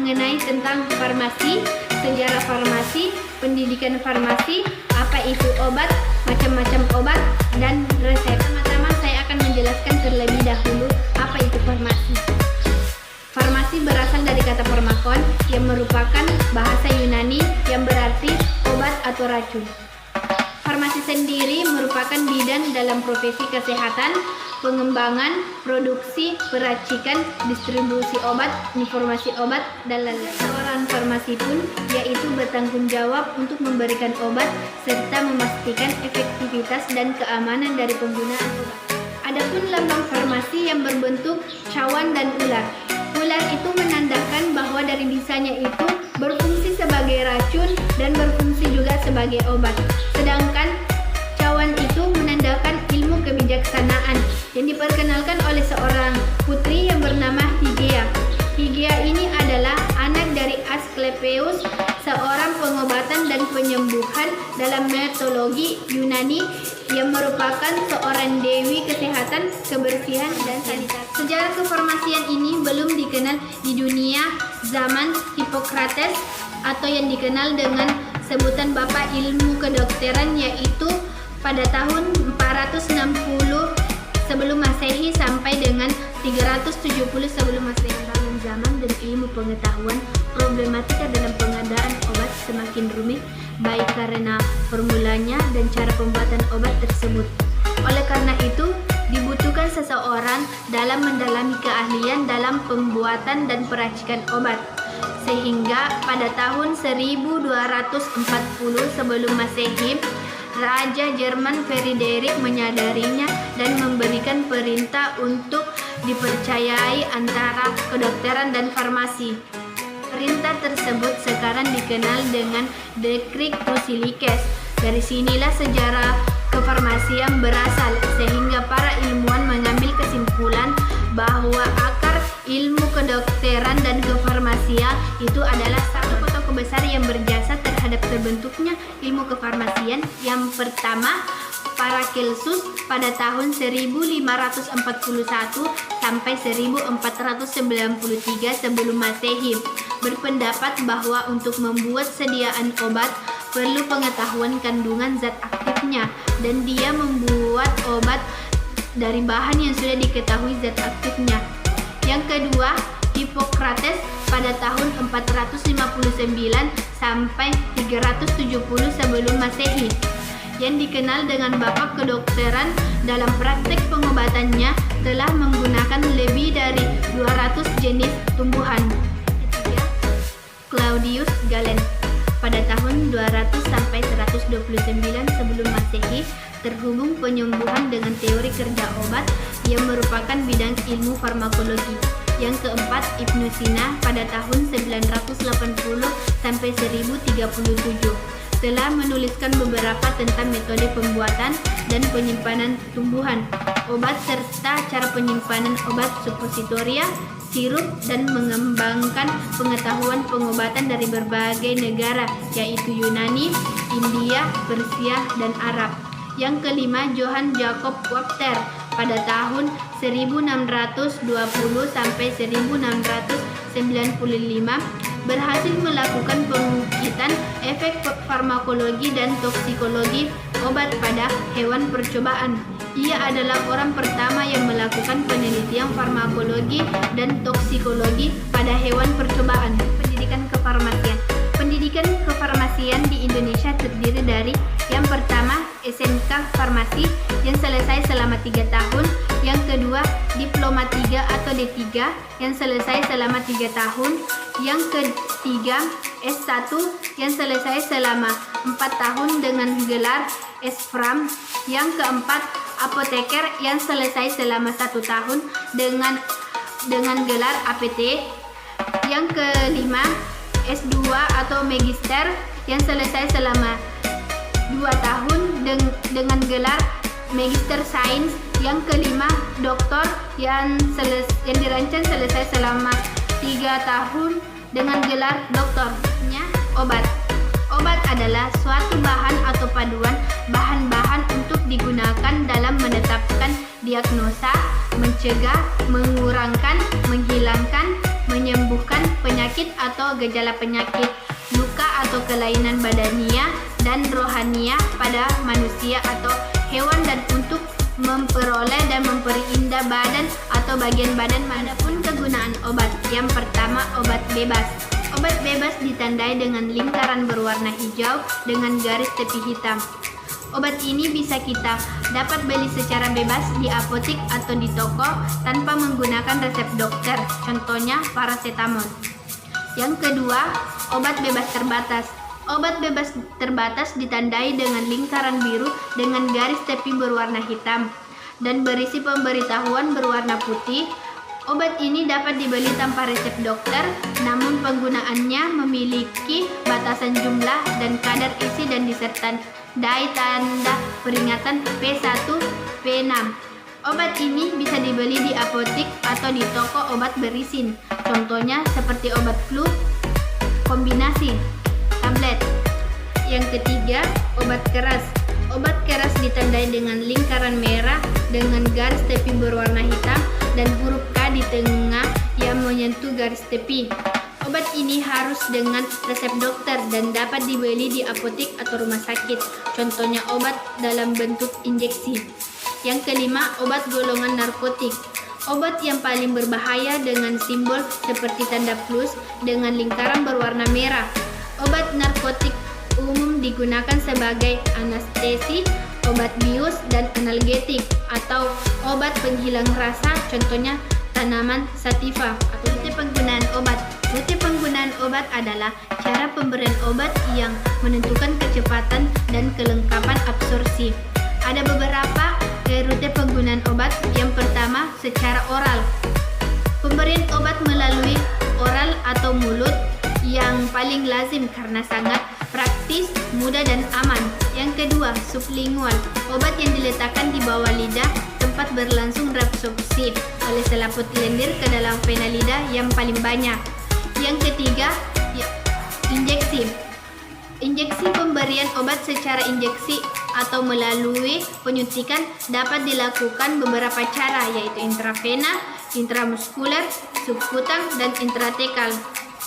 mengenai tentang farmasi, sejarah farmasi, pendidikan farmasi, apa itu obat, macam-macam obat, dan resep. Pertama-tama saya akan menjelaskan terlebih dahulu apa itu farmasi. Farmasi berasal dari kata farmakon yang merupakan bahasa Yunani yang berarti obat atau racun. Farmasi sendiri merupakan bidang dalam profesi kesehatan, pengembangan, produksi, peracikan, distribusi obat, informasi obat, dan lain-lain. Seorang farmasi pun yaitu bertanggung jawab untuk memberikan obat serta memastikan efektivitas dan keamanan dari penggunaan obat. Adapun lambang farmasi yang berbentuk cawan dan ular. Ular itu menandakan bahwa dari bisanya itu berfungsi sebagai racun dan berfungsi juga sebagai obat. Sedangkan cawan itu menandakan ilmu kebijaksanaan yang diperkenalkan oleh seorang putri yang bernama Hygieia. Hygieia ini adalah anak dari Asklepios, seorang pengobatan dan penyembuhan dalam mitologi Yunani yang merupakan seorang dewi kesehatan, kebersihan, dan sanitasi. Sejarah kefarmasian ini belum dikenal di dunia zaman Hippocrates atau yang dikenal dengan sebutan Bapak Ilmu Kedokteran, yaitu pada tahun 460 sebelum Masehi sampai dengan 370 sebelum Masehi. Zaman dan ilmu pengetahuan, problematika dalam pengadaan obat semakin rumit, baik karena formulanya dan cara pembuatan obat tersebut. Oleh karena itu, dibutuhkan seseorang dalam mendalami keahlian dalam pembuatan dan peracikan obat. Sehingga pada tahun 1240 sebelum Masehi, Raja Jerman Frederick menyadarinya dan memberikan perintah untuk dipercayai antara kedokteran dan farmasi. Perintah tersebut sekarang dikenal dengan Decret Tuscilicus. Dari sinilah sejarah kefarmasian berasal, sehingga para ilmuwan mengambil kesimpulan bahwa akar ilmu kedokteran dan kefarmasian itu adalah satu tokoh besar yang berjasa terhadap terbentuknya ilmu kefarmasian. Yang pertama, Paracelsus pada tahun 1541 sampai 1493 sebelum Masehi berpendapat bahwa untuk membuat sediaan obat perlu pengetahuan kandungan zat aktifnya, dan dia membuat obat dari bahan yang sudah diketahui zat aktifnya. Yang kedua, Hippocrates pada tahun 459 sampai 370 sebelum Masehi yang dikenal dengan Bapak Kedokteran. Dalam praktek pengobatannya telah menggunakan lebih dari 200 jenis tumbuhan. Ketiga, Claudius Galen pada tahun 200 sampai 129 sebelum Masehi terhubung penyembuhan dengan teori kerja obat yang merupakan bidang ilmu farmakologi. Yang keempat, Ibnu Sina pada tahun 980 sampai 1037 telah menuliskan beberapa tentang metode pembuatan dan penyimpanan tumbuhan, obat serta cara penyimpanan obat suppositoria, sirup, dan mengembangkan pengetahuan pengobatan dari berbagai negara, yaitu Yunani, India, Persia, dan Arab. Yang kelima, Johann Jakob Wachter pada tahun 1620 sampai 1695 berhasil melakukan pengukitan efek farmakologi dan toksikologi obat pada hewan percobaan. Ia adalah orang pertama yang melakukan penelitian farmakologi dan toksikologi pada hewan percobaan. Pendidikan kefarmasian. Pendidikan kefarmasian di Indonesia terdiri dari yang pertama, SMK Farmasi yang selesai selama 3 tahun. Yang kedua, Diploma 3 atau D3 yang selesai selama 3 tahun. Yang ketiga, S1 yang selesai selama 4 tahun dengan gelar S.Pharm. Yang keempat, apoteker yang selesai selama 1 tahun dengan gelar APT. Yang kelima, S2 atau Magister yang selesai selama 2 tahun dengan gelar Magister Sains. Yang kelima, doktor yang dirancang selesai selama 3 tahun dengan gelar doktor. Obat. Obat adalah suatu bahan atau paduan bahan-bahan untuk digunakan dalam menetapkan diagnosa, mencegah, mengurangkan, menghilangkan, menyembuhkan penyakit sakit atau gejala penyakit, luka atau kelainan badania dan rohania pada manusia atau hewan, dan untuk memperoleh dan memperindah badan atau bagian badan. Adapun kegunaan obat, yang pertama, obat bebas. Obat bebas ditandai dengan lingkaran berwarna hijau dengan garis tepi hitam. Obat ini bisa kita dapat beli secara bebas di apotik atau di toko tanpa menggunakan resep dokter, contohnya paracetamol. Yang kedua, obat bebas terbatas. Obat bebas terbatas ditandai dengan lingkaran biru dengan garis tepi berwarna hitam dan berisi pemberitahuan berwarna putih. Obat ini dapat dibeli tanpa resep dokter, namun penggunaannya memiliki batasan jumlah dan kadar isi dan disertai tanda peringatan P1, P6. Obat ini bisa dibeli di apotik atau di toko obat berisin, contohnya seperti obat flu kombinasi, tablet. Yang ketiga, obat keras. Obat keras ditandai dengan lingkaran merah dengan garis tepi berwarna hitam dan huruf K di tengah yang menyentuh garis tepi. Obat ini harus dengan resep dokter dan dapat dibeli di apotik atau rumah sakit, contohnya obat dalam bentuk injeksi. Yang kelima, obat golongan narkotik. Obat yang paling berbahaya dengan simbol seperti tanda plus dengan lingkaran berwarna merah. Obat narkotik umum digunakan sebagai anestesi, obat bius, dan analgetik atau obat penghilang rasa, contohnya tanaman sativa. Rute penggunaan obat. Rute penggunaan obat adalah cara pemberian obat yang menentukan kecepatan dan kelengkapan absorpsi. Ada beberapa rute penggunaan obat. Yang pertama, secara oral. Pemberian obat melalui oral atau mulut yang paling lazim karena sangat praktis, mudah, dan aman. Yang kedua, sublingual. Obat yang diletakkan di bawah lidah, tempat berlangsung reabsorpsi oleh selaput lendir ke dalam vena lidah yang paling banyak. Yang ketiga, injeksi. Injeksi pemberian obat secara injeksi atau melalui penyuntikan dapat dilakukan beberapa cara, yaitu intravena, intramuskuler, subkutan, dan intratekal.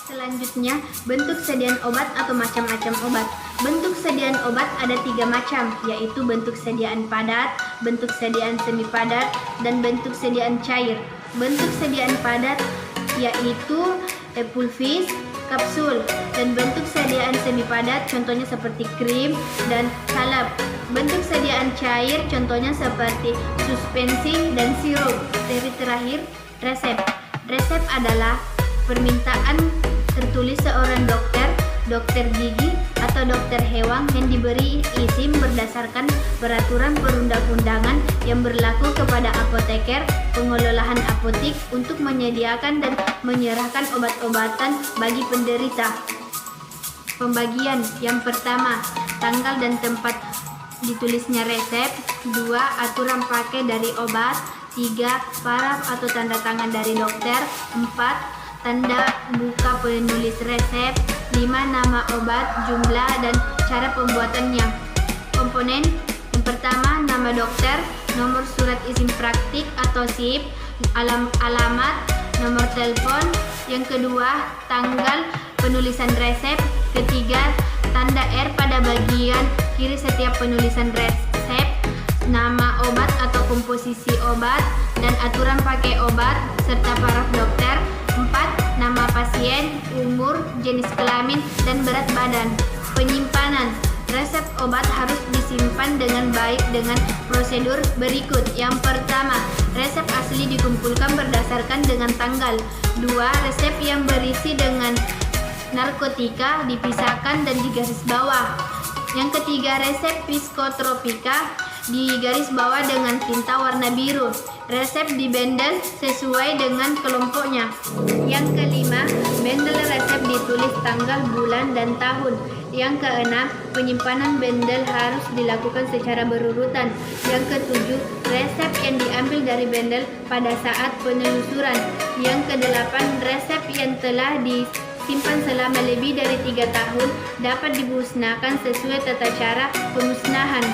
Selanjutnya, bentuk sediaan obat atau macam-macam obat. Bentuk sediaan obat ada 3 macam, yaitu bentuk sediaan padat, bentuk sediaan semi padat, dan bentuk sediaan cair. Bentuk sediaan padat yaitu pulvis, kapsul, dan bentuk sediaan semi padat contohnya seperti krim dan salep. Bentuk sediaan cair contohnya seperti suspensi dan sirup. Seri terakhir, resep. Resep adalah permintaan tertulis seorang dokter gigi atau dokter hewan yang diberi izin berdasarkan peraturan perundang-undangan yang berlaku kepada apoteker pengelolaan apotik untuk menyediakan dan menyerahkan obat-obatan bagi penderita. Pembagian yang pertama, tanggal dan tempat ditulisnya resep. 2. Aturan pakai dari obat. 3. Paraf atau tanda tangan dari dokter. 4. Tanda buka penulis resep. 5. Nama obat, jumlah, dan cara pembuatannya. Komponen yang pertama, nama dokter, nomor surat izin praktik atau SIP, alamat, nomor telepon. Yang kedua, tanggal penulisan resep. Ketiga, tanda R pada bagian kiri setiap penulisan resep, nama obat atau komposisi obat, dan aturan pakai obat, serta paraf dokter. 4. Nama pasien, umur, jenis kelamin, dan berat badan. Penyimpanan. Resep obat harus disimpan dengan baik dengan prosedur berikut. Yang pertama, resep asli dikumpulkan berdasarkan dengan tanggal. 2. Resep yang berisi dengan narkotika dipisahkan dan digaris bawah. Yang ketiga, resep psikotropika digaris bawah dengan tinta warna biru. Resep dibendel sesuai dengan kelompoknya. Yang kelima, bendel resep ditulis tanggal, bulan, dan tahun. Yang keenam, penyimpanan bendel harus dilakukan secara berurutan. Yang ketujuh, resep yang diambil dari bendel pada saat penelusuran. Yang kedelapan, resep yang telah disimpan selama lebih dari 3 tahun dapat dimusnahkan sesuai tata cara pemusnahan.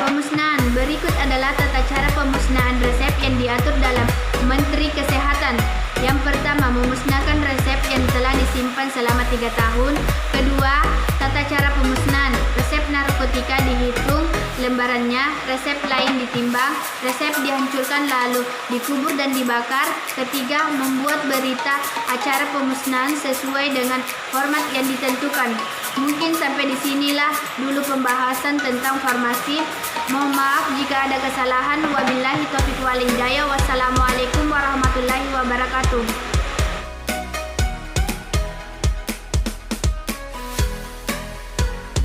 Pemusnahan. Berikut adalah tata cara pemusnahan resep yang diatur dalam Menteri Kesehatan. Yang pertama, memusnahkan resep yang telah disimpan selama 3 tahun. Kedua, tata cara pemusnahan. Resep narkotika dihitung lembarannya, resep lain ditimbang, resep dihancurkan lalu dikubur dan dibakar. Ketiga, membuat berita acara pemusnahan sesuai dengan format yang ditentukan. Mungkin sampai di sinilah dulu pembahasan tentang farmasi. Mohon maaf jika ada kesalahan. Wabillahi taufiq wal hidayah. Wassalamualaikum warahmatullahi wabarakatuh.